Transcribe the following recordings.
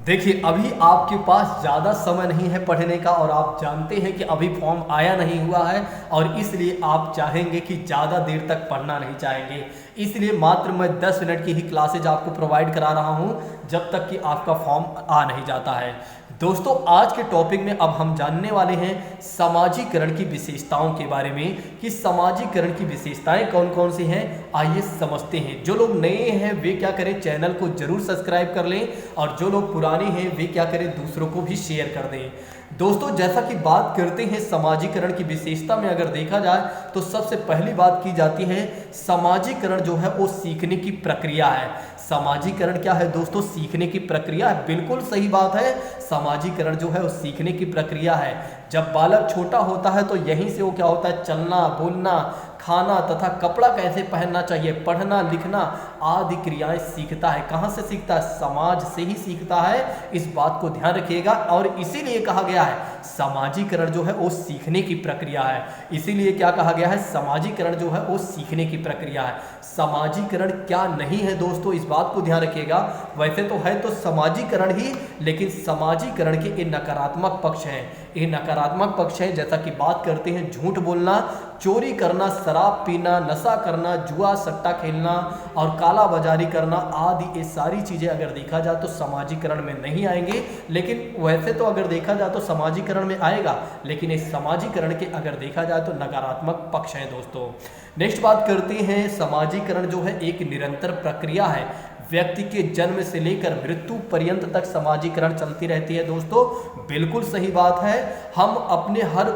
देखिए, अभी आपके पास ज़्यादा समय नहीं है पढ़ने का और आप जानते हैं कि अभी फॉर्म आया नहीं हुआ है और इसलिए आप चाहेंगे कि ज़्यादा देर तक पढ़ना नहीं चाहेंगे। इसलिए मात्र मैं 10 मिनट की ही क्लासेज आपको प्रोवाइड करा रहा हूं जब तक कि आपका फॉर्म आ नहीं जाता है। दोस्तों, आज के टॉपिक में अब हम जानने वाले हैं समाजीकरण की विशेषताओं के बारे में कि समाजीकरण की विशेषताएं कौन कौन सी हैं। आइए समझते हैं। जो लोग नए हैं वे क्या करें, चैनल को जरूर सब्सक्राइब कर लें और जो लोग पुराने हैं वे क्या करें, दूसरों को भी शेयर कर दें। दोस्तों, जैसा कि बात करते हैं समाजीकरण की विशेषता में अगर देखा जाए तो सबसे पहली बात की जाती है समाजीकरण जो है वो सीखने की प्रक्रिया है। समाजीकरण क्या है दोस्तों? सीखने की प्रक्रिया है। बिल्कुल सही बात है, समाजीकरण जो है वो सीखने की प्रक्रिया है। जब बालक छोटा होता है तो यहीं से वो क्या होता है, चलना, बोलना, खाना तथा कपड़ा कैसे पहनना चाहिए, पढ़ना, लिखना आदि क्रियाएं सीखता है। कहाँ से सीखता है? समाज से ही सीखता है। इस बात को ध्यान रखिएगा और इसीलिए कहा गया है समाजीकरण जो है वो सीखने की प्रक्रिया है। इसीलिए क्या कहा गया है? समाजीकरण जो है वो सीखने की प्रक्रिया है। समाजीकरण क्या नहीं है दोस्तों, इस बात को ध्यान रखिएगा। वैसे तो है तो समाजीकरण ही, लेकिन समाजीकरण के ये नकारात्मक पक्ष हैं। ये नकारात्मक पक्ष है, जैसा कि बात करते हैं झूठ बोलना, चोरी करना, शराब पीना, नशा करना, जुआ सट्टा खेलना और काला बाजारी करना आदि ये सारी चीज़ें अगर देखा जाए तो समाजीकरण में नहीं आएंगे। लेकिन वैसे तो अगर देखा जाए तो समाजीकरण में आएगा, लेकिन इस समाजीकरण के अगर देखा जाए तो नकारात्मक पक्ष है दोस्तों। नेक्स्ट बात करते हैं, समाजीकरण जो है एक निरंतर प्रक्रिया है। व्यक्ति के जन्म से लेकर मृत्यु पर्यंत तक समाजीकरण चलती रहती है दोस्तों। बिल्कुल सही बात है। हम अपने हर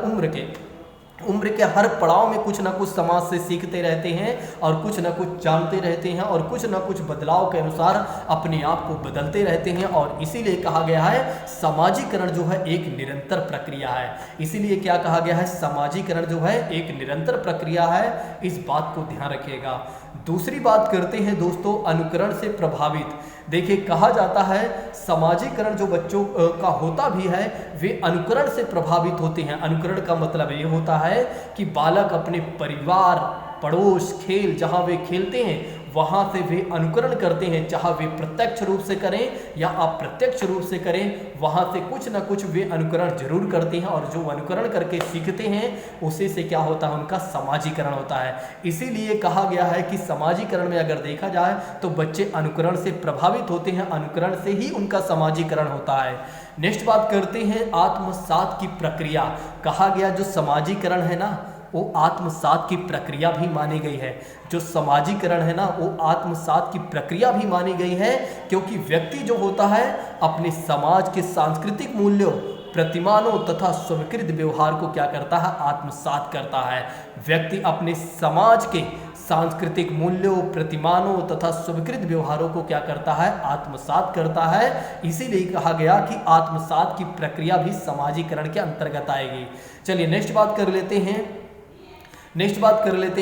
उम्र के हर पड़ाव में कुछ ना कुछ समाज से सीखते रहते हैं और कुछ ना कुछ जानते रहते हैं और कुछ ना कुछ बदलाव के अनुसार अपने आप को बदलते रहते हैं। और इसीलिए कहा गया है समाजीकरण जो है एक निरंतर प्रक्रिया है। इसीलिए क्या कहा गया है? समाजीकरण जो है एक निरंतर प्रक्रिया है। इस बात को ध्यान रखिएगा। दूसरी बात करते हैं दोस्तों, अनुकरण से प्रभावित। देखिए, कहा जाता है समाजीकरण जो बच्चों का होता भी है वे अनुकरण से प्रभावित होते हैं। अनुकरण का मतलब ये होता है कि बालक अपने परिवार, पड़ोस, खेल जहाँ वे खेलते हैं वहाँ से वे अनुकरण करते हैं, चाहे वे प्रत्यक्ष रूप से करें या अप्रत्यक्ष रूप से करें, वहाँ से कुछ ना कुछ वे अनुकरण जरूर करते हैं और जो अनुकरण करके सीखते हैं उसी से क्या होता है, उनका समाजीकरण होता है। इसीलिए कहा गया है कि समाजीकरण में अगर देखा जाए तो बच्चे अनुकरण से प्रभावित होते हैं, अनुकरण से ही उनका समाजीकरण होता है। नेक्स्ट बात करते हैं आत्मसात की प्रक्रिया। कहा गया जो समाजीकरण है ना वो आत्मसात की प्रक्रिया भी मानी गई है। जो समाजीकरण है ना वो आत्मसात की प्रक्रिया भी मानी गई है, क्योंकि व्यक्ति जो होता है अपने समाज के सांस्कृतिक मूल्यों, प्रतिमानों तथा स्वीकृत व्यवहार को क्या करता है, आत्मसात करता है। व्यक्ति अपने समाज के सांस्कृतिक मूल्यों, प्रतिमानों तथा स्वीकृत व्यवहारों को क्या करता है, आत्मसात करता है। इसीलिए कहा गया कि आत्मसात की प्रक्रिया भी समाजीकरण के अंतर्गत आएगी। चलिए नेक्स्ट बात कर लेते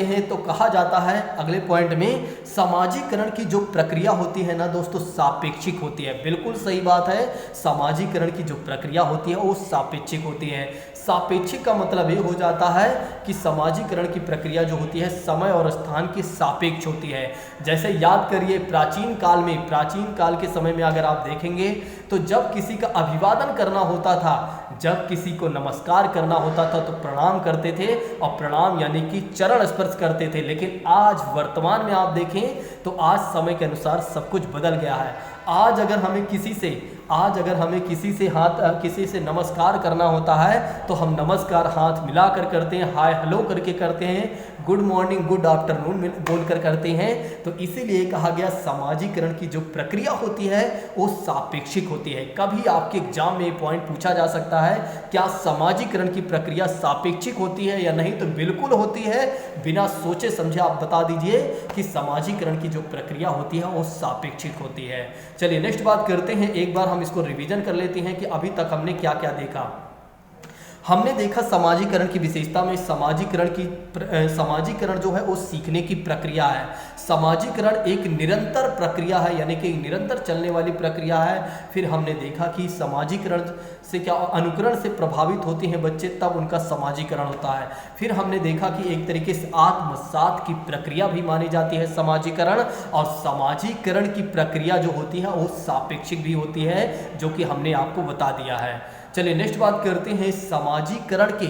हैं। तो कहा जाता है अगले पॉइंट में, समाजीकरण की जो प्रक्रिया होती है ना दोस्तों सापेक्षिक होती है। बिल्कुल सही बात है, समाजीकरण की जो प्रक्रिया होती है वो सापेक्षिक होती है। सापेक्षिक का मतलब ये हो जाता है कि समाजीकरण की प्रक्रिया जो होती है समय और स्थान के सापेक्ष होती है। जैसे याद करिए प्राचीन काल के समय में अगर आप देखेंगे तो जब किसी का अभिवादन करना होता था, जब किसी को नमस्कार करना होता था तो प्रणाम करते थे, और प्रणाम यानी कि चरण स्पर्श करते थे। लेकिन आज वर्तमान में आप देखें तो आज समय के अनुसार सब कुछ बदल गया है। आज अगर हमें किसी से नमस्कार करना होता है तो हम नमस्कार हाथ मिलाकर करते हैं, हाय हेलो करके करते हैं, गुड मॉर्निंग, गुड आफ्टरनून बोलकर करते हैं। तो इसीलिए कहा गया समाजीकरण की जो प्रक्रिया होती है वो सापेक्षिक होती है। कभी आपके एग्जाम में ये पॉइंट पूछा जा सकता है, क्या समाजीकरण की प्रक्रिया सापेक्षिक होती है या नहीं? तो बिल्कुल होती है। बिना सोचे समझे आप बता दीजिए कि समाजीकरण की जो प्रक्रिया होती है वो सापेक्षिक होती है। चलिए नेक्स्ट बात करते हैं। एक बार हम इसको रिवीजन कर लेते हैं कि अभी तक हमने क्या क्या देखा। हमने देखा समाजीकरण की विशेषता में समाजीकरण जो है वो सीखने की प्रक्रिया है। समाजीकरण एक निरंतर प्रक्रिया है, यानी कि निरंतर चलने वाली प्रक्रिया है। फिर हमने देखा कि समाजीकरण से क्या अनुकरण से प्रभावित होते हैं बच्चे, तब उनका समाजीकरण होता है। फिर हमने देखा कि एक तरीके से आत्मसात की प्रक्रिया भी मानी जाती है समाजीकरण, और समाजीकरण की प्रक्रिया जो होती है वो सापेक्षिक भी होती है, जो कि हमने आपको बता दिया है। चलिए नेक्स्ट बात करते हैं समाजीकरण की।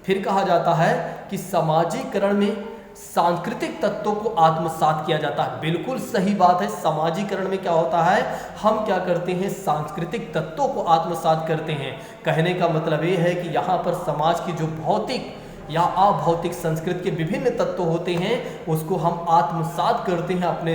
फिर कहा जाता है कि समाजीकरण में सांस्कृतिक तत्वों को आत्मसात किया जाता है। बिल्कुल सही बात है। समाजीकरण में क्या होता है, हम क्या करते हैं, सांस्कृतिक तत्वों को आत्मसात करते हैं। कहने का मतलब ये है कि यहाँ पर समाज की जो भौतिक या अभौतिक संस्कृति के विभिन्न तत्व होते हैं उसको हम आत्मसात करते हैं, अपने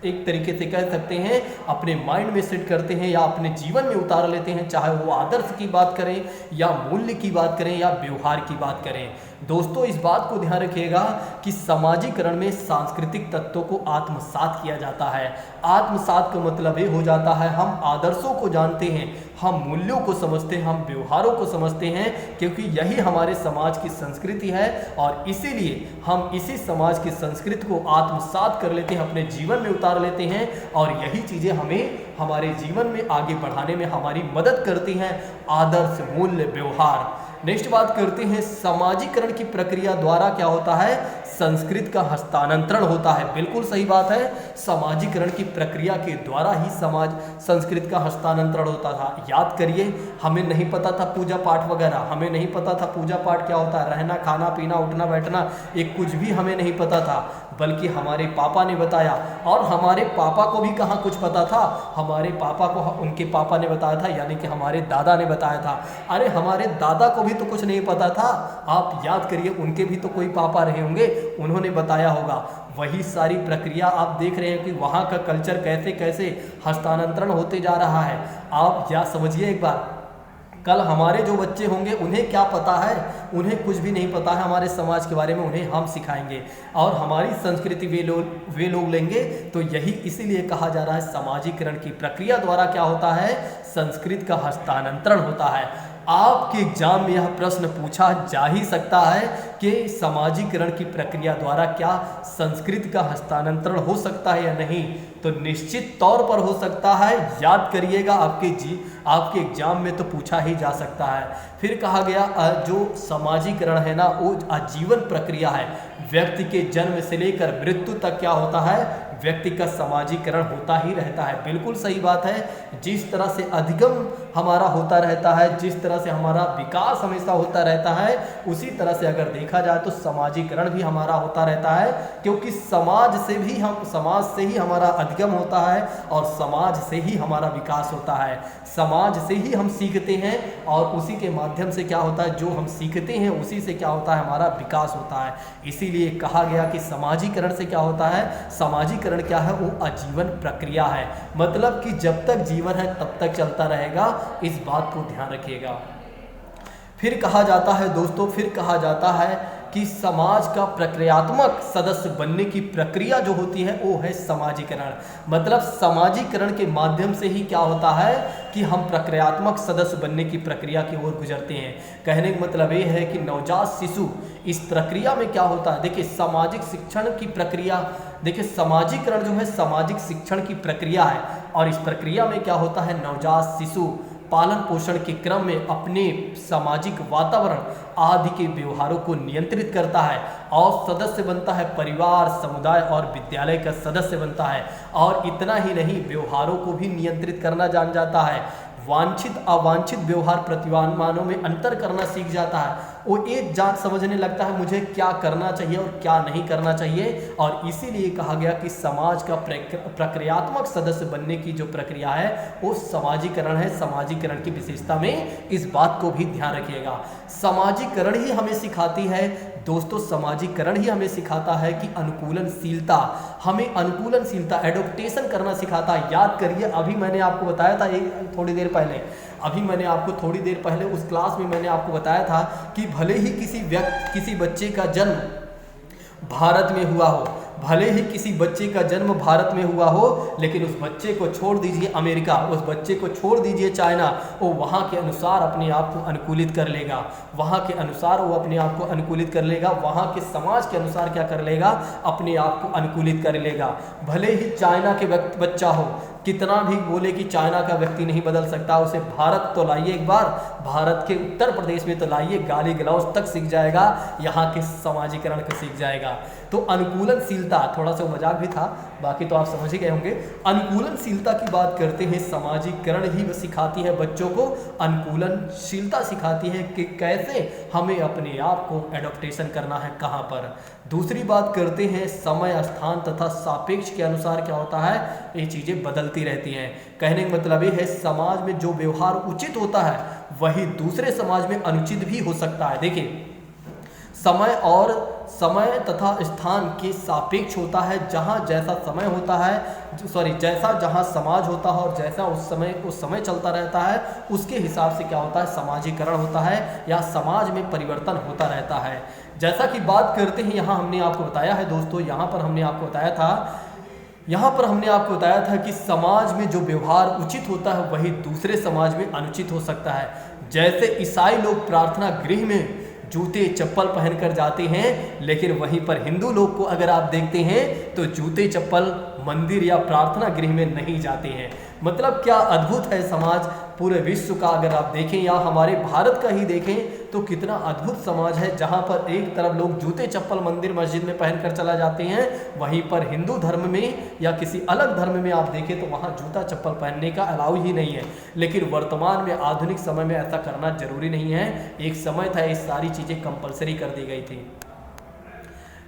एक तरीके से कह सकते हैं अपने माइंड में सेट करते हैं या अपने जीवन में उतार लेते हैं, चाहे वो आदर्श की बात करें या मूल्य की बात करें या व्यवहार की बात करें। दोस्तों इस बात को ध्यान रखिएगा कि समाजीकरण में सांस्कृतिक तत्वों को आत्मसात किया जाता है। आत्मसात का मतलब ये हो जाता है हम आदर्शों को जानते हैं, हम मूल्यों को समझते हैं, हम व्यवहारों को समझते हैं, क्योंकि यही हमारे समाज की संस्कृति है और इसीलिए हम इसी समाज की संस्कृति को आत्मसात कर लेते हैं, अपने जीवन में उतार लेते हैं और यही चीज़ें हमें हमारे जीवन में आगे बढ़ाने में हमारी मदद करती हैं। आदर्श, मूल्य, व्यवहार। नेक्स्ट बात करते हैं समाजीकरण की प्रक्रिया द्वारा क्या होता है, संस्कृति का हस्तांतरण होता है। बिल्कुल सही बात है। समाजीकरण की प्रक्रिया के द्वारा ही समाज संस्कृति का हस्तांतरण होता था। याद करिए, हमें नहीं पता था पूजा पाठ वगैरह, हमें नहीं पता था पूजा पाठ क्या होता है, रहना खाना पीना उठना बैठना, ये कुछ भी हमें नहीं पता था, बल्कि हमारे पापा ने बताया। और हमारे पापा को भी कहाँ कुछ पता था, हमारे पापा को उनके पापा ने बताया था, यानी कि हमारे दादा ने बताया था। अरे हमारे दादा को भी तो कुछ नहीं पता था। आप याद करिए, उनके भी तो कोई पापा रहे होंगे, उन्होंने बताया होगा। वही सारी प्रक्रिया आप देख रहे हैं कि वहाँ का कल्चर कैसे कैसे हस्तांतरण होते जा रहा है। आप या समझिए एक बार, कल हमारे जो बच्चे होंगे उन्हें क्या पता है, उन्हें कुछ भी नहीं पता है हमारे समाज के बारे में, उन्हें हम सिखाएंगे और हमारी संस्कृति वे लोग लेंगे। तो यही इसीलिए कहा जा रहा है समाजीकरण की प्रक्रिया द्वारा क्या होता है, संस्कृति का हस्तांतरण होता है। आपके एग्जाम में यह प्रश्न पूछा जा ही सकता है कि समाजीकरण की प्रक्रिया द्वारा क्या संस्कृति का हस्तांतरण हो सकता है या नहीं, तो निश्चित तौर पर हो सकता है। याद करिएगा, आपके एग्जाम में तो पूछा ही जा सकता है। फिर कहा गया जो समाजीकरण है ना, वो आजीवन प्रक्रिया है। व्यक्ति के जन्म से लेकर मृत्यु तक क्या होता है, व्यक्ति का समाजीकरण होता ही रहता है। बिल्कुल सही बात है। जिस तरह से अधिगम हमारा होता रहता है, जिस तरह से हमारा विकास हमेशा होता रहता है, उसी तरह से अगर देखा जाए तो समाजीकरण भी हमारा होता रहता है, क्योंकि समाज से ही हमारा अधिगम होता है और समाज से ही हमारा विकास होता है। समाज से ही हम सीखते हैं और उसी के माध्यम से क्या होता है, जो हम सीखते हैं उसी से क्या होता है, हमारा विकास होता है। इसीलिए कहा गया कि समाजीकरण से क्या होता है, समाजीकरण क्या है, वो आजीवन प्रक्रिया है। मतलब कि जब तक जीवन है तब तक चलता रहेगा, इस बात को ध्यान रखिएगा। फिर कहा जाता है दोस्तों, फिर कहा जाता है कि समाज का प्रक्रियात्मक सदस्य बनने की प्रक्रिया जो होती है वो है समाजीकरण। मतलब समाजीकरण के माध्यम से ही क्या होता है कि हम प्रक्रियात्मक सदस्य बनने की प्रक्रिया की ओर गुजरते हैं। कहने का मतलब ये है कि नवजात शिशु इस प्रक्रिया में क्या होता है, देखिए सामाजिक शिक्षण की प्रक्रिया, देखिए समाजीकरण जो है सामाजिक शिक्षण की प्रक्रिया है और इस प्रक्रिया में क्या होता है, नवजात शिशु पालन पोषण के क्रम में अपने सामाजिक वातावरण आदि के व्यवहारों को नियंत्रित करता है और सदस्य बनता है, परिवार, समुदाय और विद्यालय का सदस्य बनता है। और इतना ही नहीं, व्यवहारों को भी नियंत्रित करना जान जाता है, वांछित अवांछित व्यवहार प्रतिमानों में अंतर करना सीख जाता है। वो एक जान समझने लगता है मुझे क्या करना चाहिए और क्या नहीं करना चाहिए। और इसीलिए कहा गया कि समाज का प्रक्रियात्मक सदस्य बनने की जो प्रक्रिया है वो समाजीकरण है। समाजीकरण की विशेषता में इस बात को भी ध्यान रखिएगा। समाजीकरण ही हमें सिखाती है दोस्तों, समाजीकरण ही हमें सिखाता है कि अनुकूलनशीलता, हमें अनुकूलनशीलता एडोप्टेशन करना सिखाता है। याद करिए, अभी मैंने आपको बताया था थोड़ी देर पहले उस क्लास में मैंने आपको बताया था कि भले ही किसी बच्चे का जन्म भारत में हुआ हो, भले ही किसी बच्चे का जन्म भारत में हुआ हो, लेकिन उस बच्चे को छोड़ दीजिए अमेरिका, उस बच्चे को छोड़ दीजिए चाइना, वो वहाँ के अनुसार अपने आप को अनुकूलित कर लेगा, वहाँ के अनुसार वो अपने आप को अनुकूलित कर लेगा, वहाँ के समाज के अनुसार क्या कर लेगा, अपने आप को अनुकूलित कर लेगा। भले ही चाइना के बच्चा हो, कितना भी बोले कि चाइना का व्यक्ति नहीं बदल सकता, उसे भारत तो लाइए एक बार, भारत के उत्तर प्रदेश में तो लाइए, गाली गलौज तक सीख जाएगा, यहाँ के समाजीकरण को सीख जाएगा। तो अनुकूलनशीलता, थोड़ा सा मजाक भी था, बाकी तो आप समझ ही गए होंगे। अनुकूलनशीलता की बात करते हैं, समाजीकरण ही वो सिखाती है बच्चों को, अनुकूलनशीलता सिखाती है कि कैसे हमें अपने आप को एडॉप्टेशन करना है, कहाँ पर। दूसरी बात करते हैं, समय स्थान तथा सापेक्ष के अनुसार क्या होता है, ये चीज़ें बदलती रहती हैं। कहने का मतलब ये है, समाज में जो व्यवहार उचित होता है वही दूसरे समाज में अनुचित भी हो सकता है। देखिए, समय तथा स्थान के सापेक्ष होता है, जहाँ जैसा समय होता है, जैसा जहाँ समाज होता है और जैसा उस समय चलता रहता है, उसके हिसाब से क्या होता है, समाजीकरण होता है या समाज में परिवर्तन होता रहता है। जैसा कि बात करते हैं, यहाँ हमने आपको बताया है दोस्तों, यहाँ पर हमने आपको बताया था कि समाज में जो व्यवहार उचित होता है वही दूसरे समाज में अनुचित हो सकता है। जैसे ईसाई लोग प्रार्थना गृह में जूते चप्पल पहनकर जाते हैं, लेकिन वहीं पर हिंदू लोग को अगर आप देखते हैं तो जूते चप्पल मंदिर या प्रार्थना गृह में नहीं जाते हैं। मतलब क्या अद्भुत है समाज, पूरे विश्व का अगर आप देखें या हमारे भारत का ही देखें तो कितना अद्भुत समाज है, जहाँ पर एक तरफ लोग जूते चप्पल मंदिर मस्जिद में पहनकर चला जाते हैं, वहीं पर हिंदू धर्म में या किसी अलग धर्म में आप देखें तो वहाँ जूता चप्पल पहनने का अलाउ ही नहीं है। लेकिन वर्तमान में आधुनिक समय में ऐसा करना जरूरी नहीं है, एक समय था ये सारी चीज़ें कंपलसरी कर दी गई थी।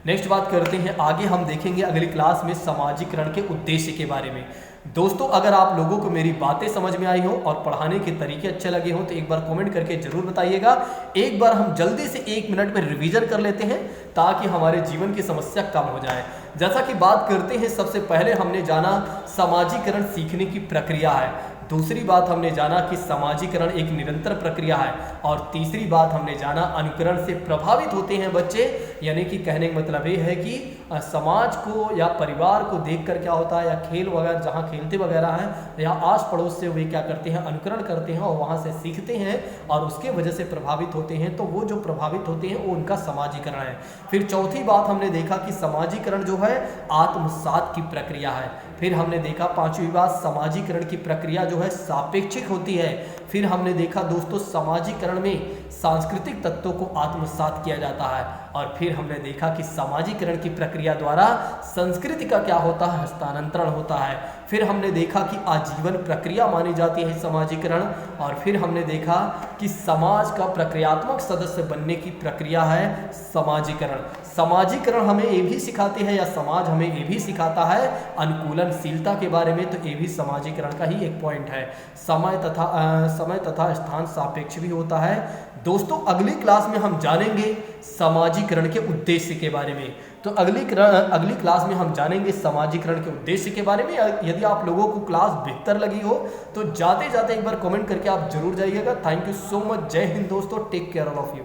नेक्स्ट बात करते हैं, आगे हम देखेंगे अगली क्लास में समाजीकरण के उद्देश्य के बारे में। दोस्तों, अगर आप लोगों को मेरी बातें समझ में आई हो और पढ़ाने के तरीके अच्छे लगे हो तो एक बार कमेंट करके जरूर बताइएगा। एक बार हम जल्दी से 1 मिनट में रिवीजन कर लेते हैं ताकि हमारे जीवन की समस्या कम हो जाए। जैसा कि बात करते हैं, सबसे पहले हमने जाना समाजीकरण सीखने की प्रक्रिया है, दूसरी बात हमने जाना कि समाजीकरण एक निरंतर प्रक्रिया है, और तीसरी बात हमने जाना अनुकरण से प्रभावित होते हैं बच्चे। यानी कि कहने का मतलब ये है कि समाज को या परिवार को देखकर क्या होता है, या खेल वगैरह जहाँ खेलते वगैरह हैं या आस पड़ोस से वे क्या करते हैं, अनुकरण करते हैं और वहाँ से सीखते हैं और उसके वजह से प्रभावित होते हैं। तो वो जो प्रभावित होते हैं वो उनका समाजीकरण है। फिर चौथी बात हमने देखा कि समाजीकरण जो है आत्मसात की प्रक्रिया है। फिर हमने देखा पांचवी बात, समाजीकरण की प्रक्रिया जो है सापेक्षिक होती है। फिर हमने देखा दोस्तों, समाजीकरण में सांस्कृतिक तत्वों को आत्मसात किया जाता है। और फिर हमने देखा कि समाजीकरण की प्रक्रिया द्वारा संस्कृति का क्या होता है, हस्तांतरण होता है। फिर हमने देखा कि आजीवन प्रक्रिया मानी जाती है समाजीकरण। और फिर हमने देखा कि समाज का प्रक्रियात्मक सदस्य बनने की प्रक्रिया है समाजीकरण। समाजीकरण हमें ये भी सिखाते हैं या समाज हमें ये भी सिखाता है अनुकूलनशीलता के बारे में, तो ये भी समाजीकरण का ही एक पॉइंट है। समय तथा स्थान सापेक्ष भी होता है। दोस्तों, अगली क्लास में हम जानेंगे समाजीकरण के उद्देश्य के बारे में। तो अगली क्लास में हम जानेंगे समाजीकरण के उद्देश्य के बारे में। यदि आप लोगों को क्लास बेहतर लगी हो तो जाते जाते एक बार कमेंट करके आप जरूर जाइएगा। Thank you so much. जय हिंद दोस्तों, take care all of you.